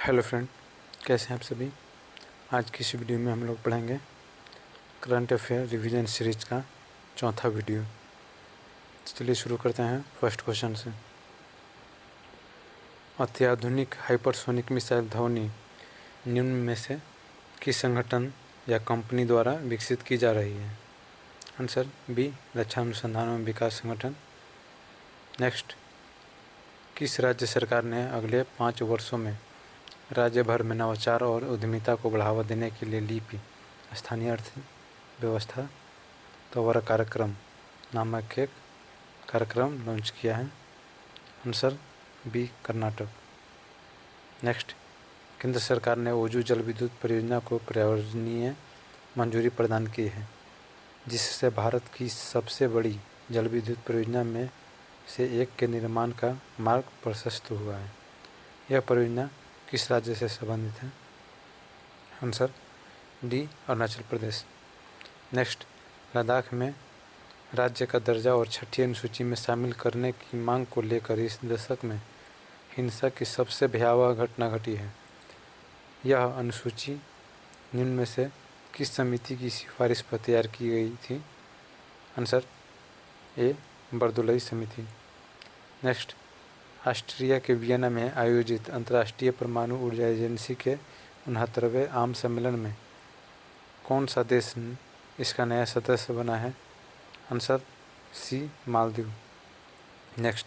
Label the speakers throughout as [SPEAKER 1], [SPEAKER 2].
[SPEAKER 1] Hello friend, कैसे हैं आप सभी। आज की इस वीडियो में हम लोग पढ़ेंगे करंट अफेयर रिवीजन सीरीज का चौथा वीडियो। तो चलिए शुरू करते हैं फर्स्ट क्वेश्चन से। अत्याधुनिक हाइपरसोनिक मिसाइल ध्वनि निम्न में से किस संगठन या कंपनी द्वारा विकसित की जा रही है? आंसर बी, रक्षा अनुसंधान एवं विकास संगठन। नेक्स्ट, किस राज्य सरकार ने अगले 5 वर्षों में राज्य भर में नवाचार और उद्यमिता को बढ़ावा देने के लिए लिपि स्थानीय अर्थव्यवस्था त्वरा कार्यक्रम नामक एक कार्यक्रम लॉन्च किया है? Answer B, Karnataka. नेक्स्ट, केंद्र सरकार ने ओजू जल विद्युत परियोजना को पर्यावरणीय मंजूरी प्रदान की है, जिससे भारत की सबसे बड़ी जल विद्युत परियोजना में से एक के निर्माण का मार्ग प्रशस्त हुआ है। यह परियोजना किस राज्य से संबंधित है? Answer D, Arunachal Pradesh. Next, Ladakh में राज्य का दर्जा और छठी अनुसूची में शामिल करने की मांग को लेकर इस दशक में हिंसा की सबसे भयावह घटना घटी है। यह अनुसूची निम्न में से किस समिति की सिफारिश पर तैयार की गई थी? आंसर ए, बर्दुलई समिति। नेक्स्ट, ऑस्ट्रिया के वियना में आयोजित अंतर्राष्ट्रीय परमाणु ऊर्जा एजेंसी के 69वें आम सम्मेलन में कौन सा देश इसका नया सदस्य बना है? Answer C, Maldives. Next,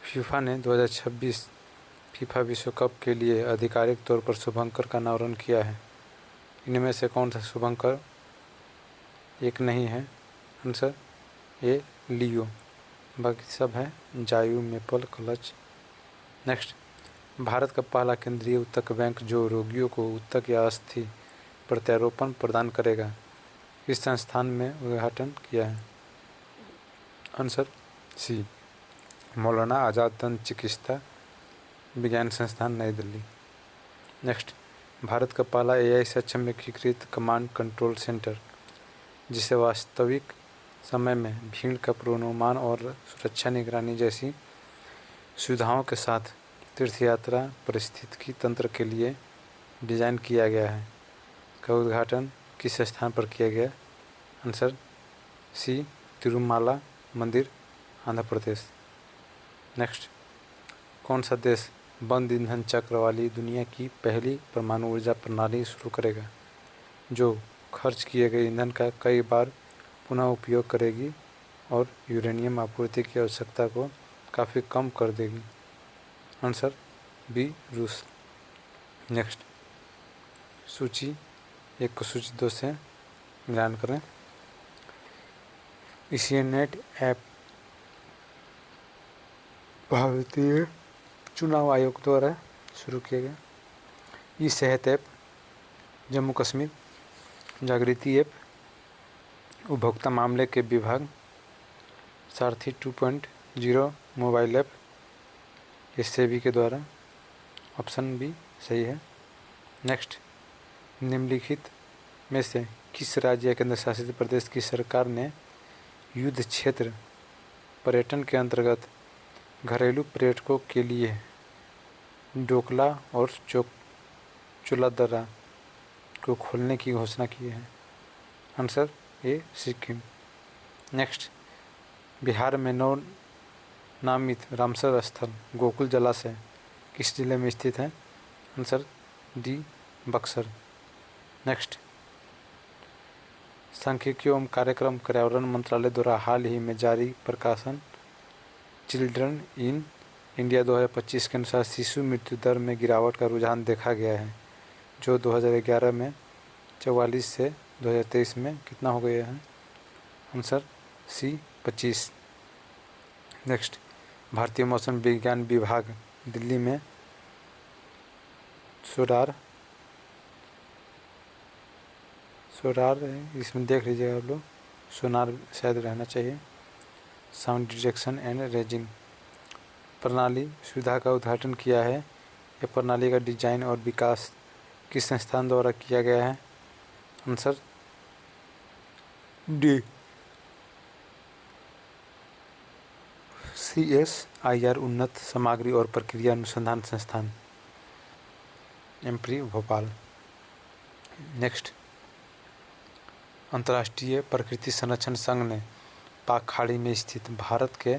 [SPEAKER 1] FIFA ने 2026 फीफा विश्व कप के लिए आधिकारिक तौर पर शुभंकर का अनावरण किया है। इनमें से कौन सा शुभंकर एक नहीं है? आंसर ए, लियो। बाकी सब है जायू, मेपल, क्लच। नेक्स्ट, भारत का पहला केंद्रीय ऊतक बैंक जो रोगियों को ऊतक या अस्थि प्रत्यारोपण प्रदान करेगा, इस संस्थान में उद्घाटन किया है? आंसर सी, मौलाना आज़ाद दंत चिकित्सा विज्ञान संस्थान, नई दिल्ली। नेक्स्ट, भारत का पहला AI सक्षम एकीकृत कमांड कंट्रोल सेंटर, जिसे वास्तविक समय में भीड़ का पूर्वानुमान और सुरक्षा निगरानी जैसी सुविधाओं के साथ तीर्थयात्रा पारिस्थितिकी तंत्र के लिए डिज़ाइन किया गया है, का उद्घाटन किस स्थान पर किया गया? आंसर सी, तिरुमाला मंदिर, आंध्र प्रदेश। नेक्स्ट, कौन सा देश बंद ईंधन चक्र वाली दुनिया की पहली परमाणु ऊर्जा प्रणाली शुरू करेगा, जो खर्च किए गए ईंधन का कई बार पुनः उपयोग करेगी और यूरेनियम आपूर्ति की आवश्यकता को काफ़ी कम कर देगी? आंसर बी, रूस। नेक्स्ट, सूची 1 को सूची 2 से मिलान करें। ECNET ऐप भारतीय चुनाव आयोग द्वारा शुरू किया गया। ई-सेहत ऐप जम्मू कश्मीर, जागृति ऐप उपभोक्ता मामले के विभाग, सारथी 2.0 मोबाइल ऐप सेबी के द्वारा। ऑप्शन बी सही है। नेक्स्ट, निम्नलिखित में से किस राज्य या केंद्र शासित प्रदेश की सरकार ने युद्ध क्षेत्र पर्यटन के अंतर्गत घरेलू पर्यटकों के लिए डोकला और चोलादरा को खोलने की घोषणा की है? आंसर ए, सिक्किम। नेक्स्ट, बिहार में नामित रामसर स्थल गोकुल जलाशय किस जिले में स्थित है? Answer D, Buxar. नेक्स्ट, सांख्यिकी एवं कार्यक्रम पर्यावरण मंत्रालय द्वारा हाल ही में जारी प्रकाशन चिल्ड्रन इन इंडिया 2025 के अनुसार शिशु मृत्यु दर में गिरावट का रुझान देखा गया है, जो 2011 में 44 से 2023 में कितना हो गया है? आंसर सी, 25। नेक्स्ट, भारतीय मौसम विज्ञान विभाग दिल्ली में सोरार इसमें देख लीजिएगा आप लोग, सोनार शायद रहना चाहिए, साउंड डिटेक्शन एंड रेजिंग प्रणाली सुविधा का उद्घाटन किया है। यह प्रणाली का डिजाइन और विकास किस संस्थान द्वारा किया गया है? आंसर डी, CSIR उन्नत सामग्री और प्रक्रिया अनुसंधान संस्थान। एम्प्री भोपाल। नेक्स्ट, अंतर्राष्ट्रीय प्रकृति संरक्षण संघ ने पाक खाड़ी में स्थित भारत के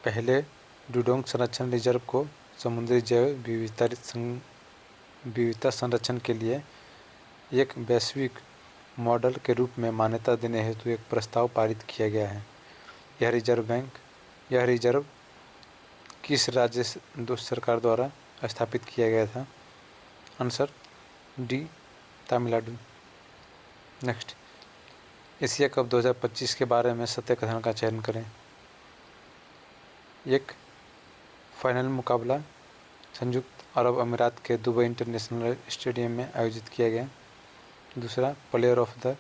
[SPEAKER 1] पहले डुगोंग संरक्षण रिजर्व को समुद्री जैव विविधता संरक्षण के लिए एक वैश्विक मॉडल के रूप में मान्यता देने हेतु एक प्रस्ताव पारित किया गया है। यह रिजर्व किस राज्य सरकार द्वारा स्थापित किया गया था? Answer D, Tamil Nadu. Next, Asia cup 2025 के बारे में सत्य कथन का चयन करें। एक, फाइनल मुकाबला संयुक्त अरब अमीरात के दुबई इंटरनेशनल स्टेडियम में आयोजित किया गया। दूसरा, प्लेयर ऑफ द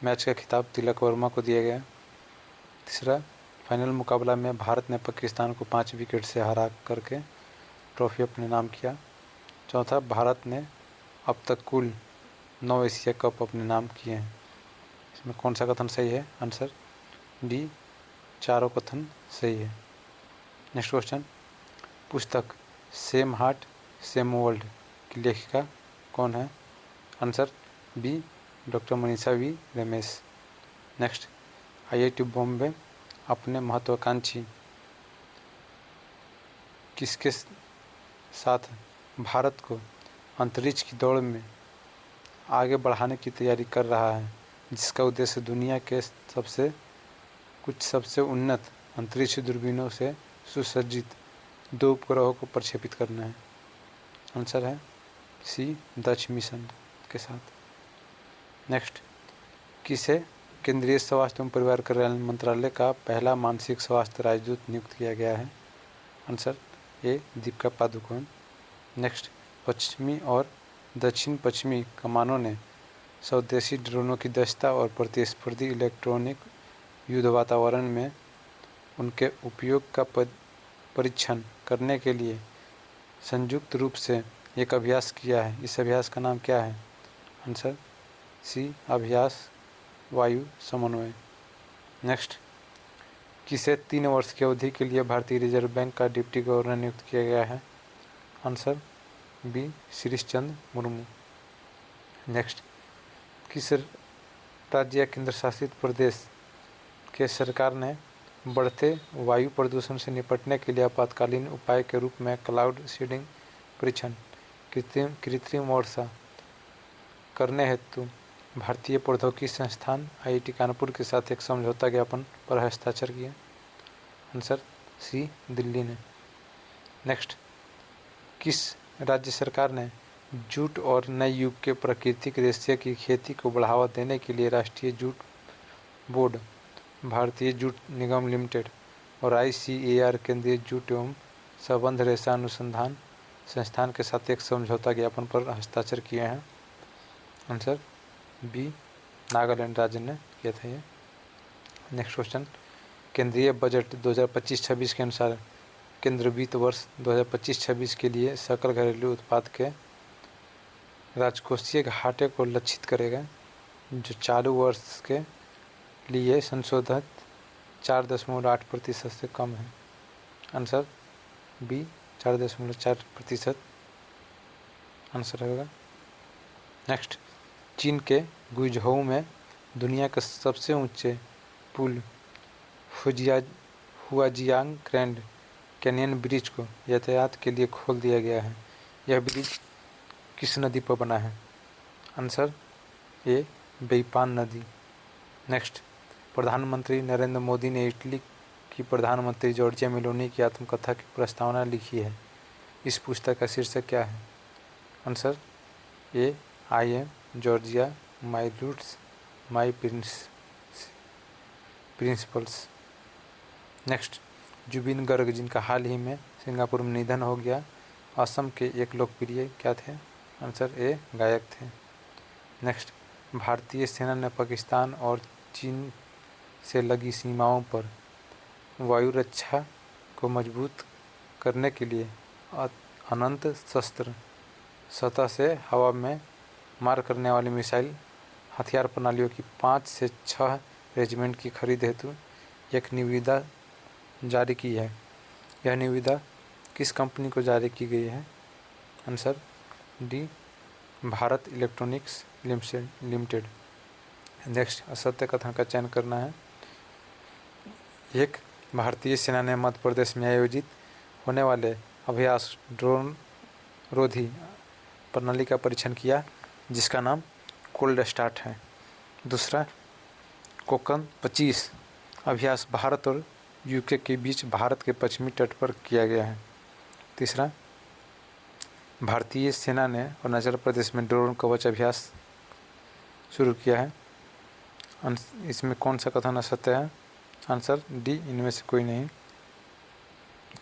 [SPEAKER 1] मैच का खिताब तिलक वर्मा को दिया गया। तीसरा, फाइनल मुकाबला में भारत ने पाकिस्तान को 5 विकेट से हरा करके ट्रॉफी अपने नाम किया। चौथा, भारत ने अब तक कुल 9 एशिया कप अपने नाम किए हैं। इसमें कौन सा कथन सही है? आंसर डी, चारों कथन सही है। नेक्स्ट क्वेश्चन, पुस्तक सेम हार्ट सेम वर्ल्ड की लेखिका कौन है? Answer B, doctor Manisha V Ramesh. Next, IIT Bombay अपने महत्वाकांक्षी किसके साथ भारत को अंतरिक्ष की दौड़ में आगे बढ़ाने की तैयारी कर रहा है, जिसका उद्देश्य दुनिया के सबसे उन्नत अंतरिक्ष दूरबीनों से सुसज्जित 2 उपग्रहों को प्रक्षेपित करना है? आंसर है सी, दक्ष मिशन के साथ। नेक्स्ट, किसे केंद्रीय स्वास्थ्य एवं परिवार कल्याण मंत्रालय का पहला मानसिक स्वास्थ्य राजदूत नियुक्त किया गया है? आंसर ए, दीपिका पादुकोण। नेक्स्ट, पश्चिमी और दक्षिण पश्चिमी कमानों ने स्वदेशी ड्रोनों की दक्षता और प्रतिस्पर्धी इलेक्ट्रॉनिक युद्ध वातावरण में उनके उपयोग का परीक्षण करने के लिए संयुक्त रूप से एक अभ्यास किया है। इस अभ्यास का नाम क्या है? आंसर सी, अभ्यास वायु समन्वय। नेक्स्ट, किसे 3 वर्ष की अवधि के लिए भारतीय रिजर्व बैंक का डिप्टी गवर्नर नियुक्त किया गया है? Answer B, Shirish Chandra Murmu. Next, किस राज्य या केंद्र शासित प्रदेश के सरकार ने बढ़ते वायु प्रदूषण से निपटने के लिए आपातकालीन उपाय के रूप में क्लाउड सीडिंग परीक्षण कृत्रिम वर्षा करने हेतु भारतीय प्रौद्योगिकी संस्थान IIT कानपुर के साथ एक समझौता ज्ञापन पर हस्ताक्षर किया? आंसर सी, दिल्ली ने। नेक्स्ट, किस राज्य सरकार ने जूट और नए युग के प्राकृतिक रेशे की खेती को बढ़ावा देने के लिए राष्ट्रीय जूट बोर्ड, भारतीय जूट निगम लिमिटेड और ICAR केंद्रीय जूट एवं संबंध रेशा अनुसंधान संस्थान के साथ एक समझौता ज्ञापन पर हस्ताक्षर किए हैं? आंसर बी, नागालैंड राज्य ने किया था ये। नेक्स्ट क्वेश्चन, केंद्रीय बजट 2025-26 के अनुसार केंद्र वित्त वर्ष 2025-26 के लिए सकल घरेलू उत्पाद के राजकोषीय घाटे को लक्षित करेगा, जो चालू वर्ष के लिए संशोधित 4.8% से कम है। आंसर बी, 4.4% आंसर होगा। नेक्स्ट, चीन के गुइझोउ में दुनिया के सबसे ऊंचे पुल हुआजियांग ग्रैंड कैनियन ब्रिज को यातायात के लिए खोल दिया गया है। यह ब्रिज किस नदी पर बना है? आंसर ए, बेइपान नदी। नेक्स्ट, प्रधानमंत्री नरेंद्र मोदी ने इटली की प्रधानमंत्री जॉर्जिया मेलोनी की आत्मकथा की प्रस्तावना लिखी है। इस पुस्तक का शीर्षक क्या है? Answer A, I am Georgia, my roots my principles. Next, Zubeen Garg, जिनका हाल ही में सिंगापुर में निधन हो गया, असम के एक लोकप्रिय क्या थे? आंसर ए, गायक थे। नेक्स्ट, भारतीय सेना ने पाकिस्तान और चीन से लगी सीमाओं पर वायु रक्षा को मजबूत करने के लिए अनंत शस्त्र सतह से हवा में मार करने वाली मिसाइल हथियार प्रणालियों की 5 से 6 रेजिमेंट की खरीद हेतु एक निविदा जारी की है। यह निविदा किस कंपनी को जारी की गई है? Answer D Bharat electronics limited. Next असत्य कथन का चयन करना है। एक, भारतीय सेना ने मध्य प्रदेश में आयोजित होने वाले अभ्यास ड्रोन रोधी प्रणाली का परीक्षण किया जिसका नाम कोल्ड स्टार्ट है। दूसरा, कोकन 25 अभ्यास भारत और यूके के बीच भारत के पश्चिमी तट पर किया गया है। तीसरा, भारतीय सेना ने अरुणाचल प्रदेश में ड्रोन कवच अभ्यास शुरू किया है। इसमें कौन सा कथन असत्य है? आंसर डी, इनमें से कोई नहीं,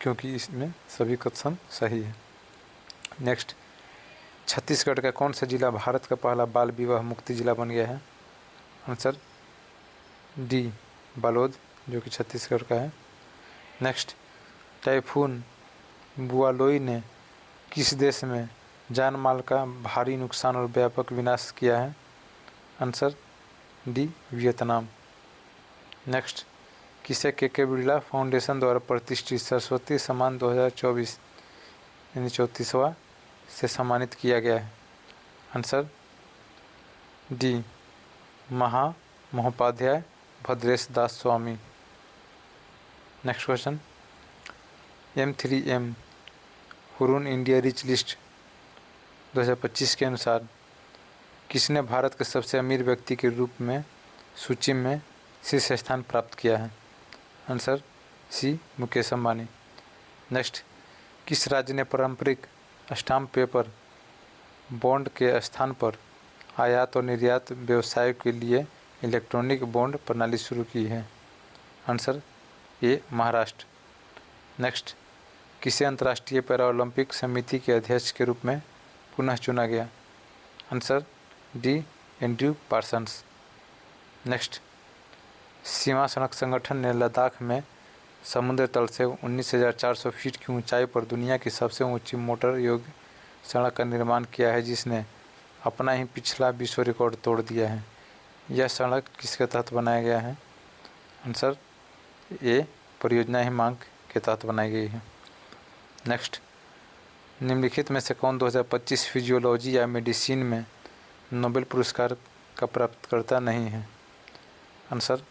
[SPEAKER 1] क्योंकि इसमें सभी कथन सही है। नेक्स्ट, छत्तीसगढ़ का कौन सा जिला भारत का पहला बाल विवाह मुक्ति जिला बन गया है? आंसर डी, बालोद, जो कि छत्तीसगढ़ का है। नेक्स्ट, टाइफून बुआलोई ने किस देश में जान माल का भारी नुकसान और व्यापक विनाश किया है? Answer D, Vietnam. नेक्स्ट, किसे के बिरला फाउंडेशन द्वारा प्रतिष्ठित सरस्वती सम्मान 2024 यानी 34वां से सम्मानित किया गया है? Answer D, Mahopadhyay Bhadresh Das Swami. Next question, M3M Hurun India rich list 2025 के अनुसार किसने भारत के सबसे अमीर व्यक्ति के रूप में सूची में शीर्ष स्थान प्राप्त किया है? Answer C, Mukesh Ambani. Next, किस राज्य ने पारंपरिक स्टाम्प पेपर बॉन्ड के स्थान पर आयात और निर्यात व्यवसाय के लिए इलेक्ट्रॉनिक बॉन्ड प्रणाली शुरू की है? आंसर ए, महाराष्ट्र। नेक्स्ट, किसे अंतर्राष्ट्रीय पैरा ओलंपिक समिति के अध्यक्ष के रूप में पुनः चुना गया? Answer D, Andrew Parsons. Next, सीमा सड़क संगठन ने लद्दाख में समुद्र तल से 19,400 फीट की ऊंचाई पर दुनिया की सबसे ऊंची मोटर योग्य सड़क का निर्माण किया है जिसने अपना ही पिछला विश्व रिकॉर्ड तोड़ दिया है। यह सड़क किसके तहत बनाया गया है? आंसर ए, परियोजना हिमांक के तहत बनाई गई है। नेक्स्ट, निम्नलिखित में से कौन 2025 फिजियोलॉजी या मेडिसिन में नोबेल पुरस्कार का प्राप्तकर्ता नहीं है? आंसर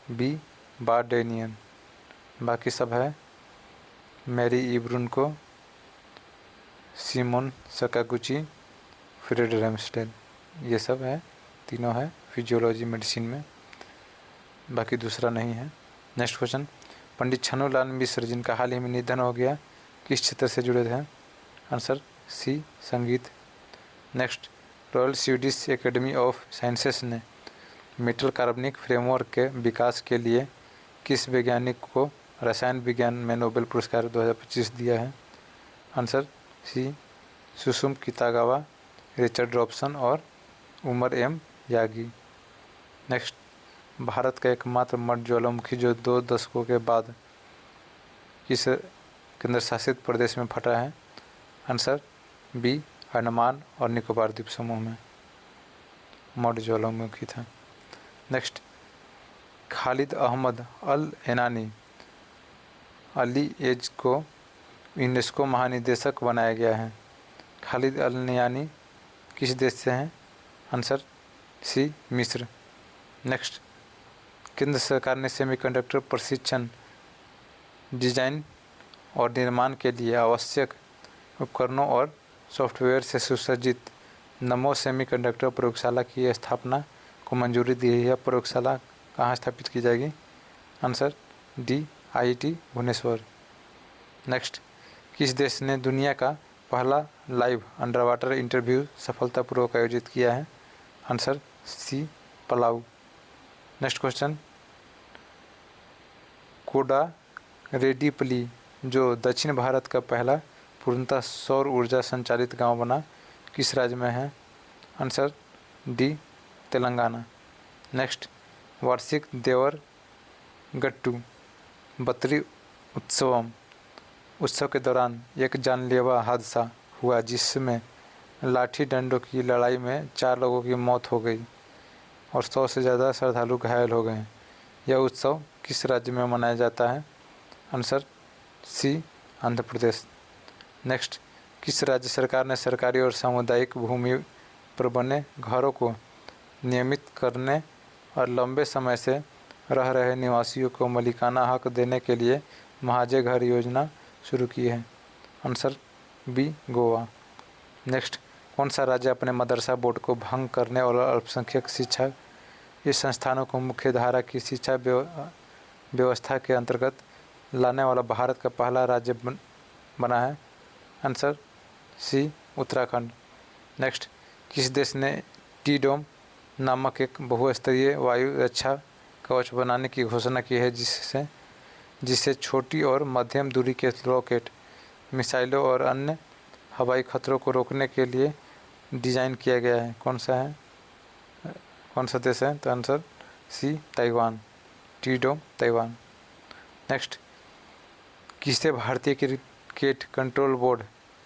[SPEAKER 1] बी, बारडेनियन। बाकी सब है Mary E Brunkow, Shimon Sakaguchi, Fred Ramsdell, ये सब है, तीनों है फिजियोलॉजी मेडिसिन में, बाकी दूसरा नहीं है। नेक्स्ट क्वेश्चन, पंडित छन्नूलाल मिश्र जिनका हाल ही में निधन हो गया किस क्षेत्र से जुड़े थे? आंसर सी, संगीत। Next, royal Swedish academy of sciences ने मेटल कार्बनिक फ्रेमवर्क के विकास के लिए किस वैज्ञानिक को रसायन विज्ञान में नोबेल पुरस्कार 2025 दिया है? Answer C, Susumu Kitagawa, Richard Robson और Omar M Yaghi. Next, Bharat का एकमात्र मर्द ज्वालामुखी जो 2 दशकों के बाद किस केंद्र शासित प्रदेश में फटा है? आंसर बी, अंडमान और निकोबार द्वीप समूह में मर्द ज्वालामुखी था। नेक्स्ट, खालिद अहमद अल एनानी अली एज को यूनेस्को महानिदेशक बनाया गया है। खालिद अल नयानी किस देश से हैं? आंसर सी, मिस्र। नेक्स्ट, केंद्र सरकार ने सेमीकंडक्टर प्रशिक्षण डिजाइन और निर्माण के लिए आवश्यक उपकरणों और सॉफ्टवेयर से सुसज्जित नमो सेमीकंडक्टर प्रयोगशाला की स्थापना को मंजूरी दी है। प्रयोगशाला कहाँ स्थापित की जाएगी? Answer D, IIT Bhubaneswar. Next, किस देश ने दुनिया का पहला लाइव अंडर वाटर इंटरव्यू सफलतापूर्वक आयोजित किया है? Answer C, Palau. Next question, कोडा रेडिपली जो दक्षिण भारत का पहला पूर्णतः सौर ऊर्जा संचालित गांव बना किस राज्य में है? Answer D, Telangana. नेक्स्ट, वार्षिक देवर गट्टू बत्री उत्सव के दौरान एक जानलेवा हादसा हुआ जिसमें लाठी डंडों की लड़ाई में 4 लोगों की मौत हो गई और 100 से ज़्यादा श्रद्धालु घायल हो गए। यह उत्सव किस राज्य में मनाया जाता है? आंसर सी, आंध्र प्रदेश। नेक्स्ट, किस राज्य सरकार ने सरकारी और सामुदायिक भूमि पर बने घरों को नियमित करने और लंबे समय से रह रहे निवासियों को मालिकाना हक देने के लिए महाजय घर योजना शुरू की है? Answer B, Goa. नेक्स्ट, कौन सा राज्य अपने मदरसा बोर्ड को भंग करने और अल्पसंख्यक शिक्षा इस संस्थानों को मुख्य धारा की शिक्षा व्यवस्था के अंतर्गत लाने वाला भारत का पहला राज्य बना है? आंसर सी, उत्तराखंड। नेक्स्ट, किस देश ने टी-डोम नामक एक बहुस्तरीय वायु रक्षा कवच बनाने की घोषणा की है जिससे छोटी और मध्यम दूरी के रॉकेट, मिसाइलों और अन्य हवाई खतरों को रोकने के लिए डिज़ाइन किया गया है? कौन सा देश है? तो answer C, Taiwan. T Dome Taiwan. Next, किसे भारतीय क्रिकेट कंट्रोल बोर्ड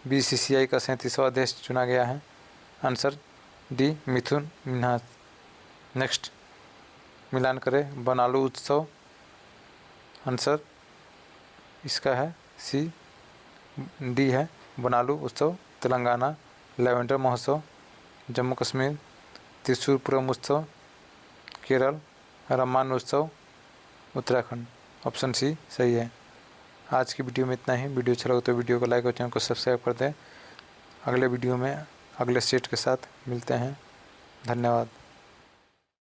[SPEAKER 1] BCCI का 37वां अध्यक्ष चुना गया है? आंसर डी, मिथुन मिन्हास। नेक्स्ट, मिलान करें, बनालू उत्सव। आंसर इसका है सी, डी है, बनालू उत्सव तेलंगाना। लेवेंडर महोत्सव जम्मू कश्मीर। त्रिशूरपुरम उत्सव केरल। रम्मान उत्सव उत्तराखंड। ऑप्शन सी सही है। आज की वीडियो में इतना ही। वीडियो अच्छा लगे तो वीडियो को लाइक और चैनल को सब्सक्राइब कर दें। अगले वीडियो में अगले सेट के साथ मिलते हैं। धन्यवाद।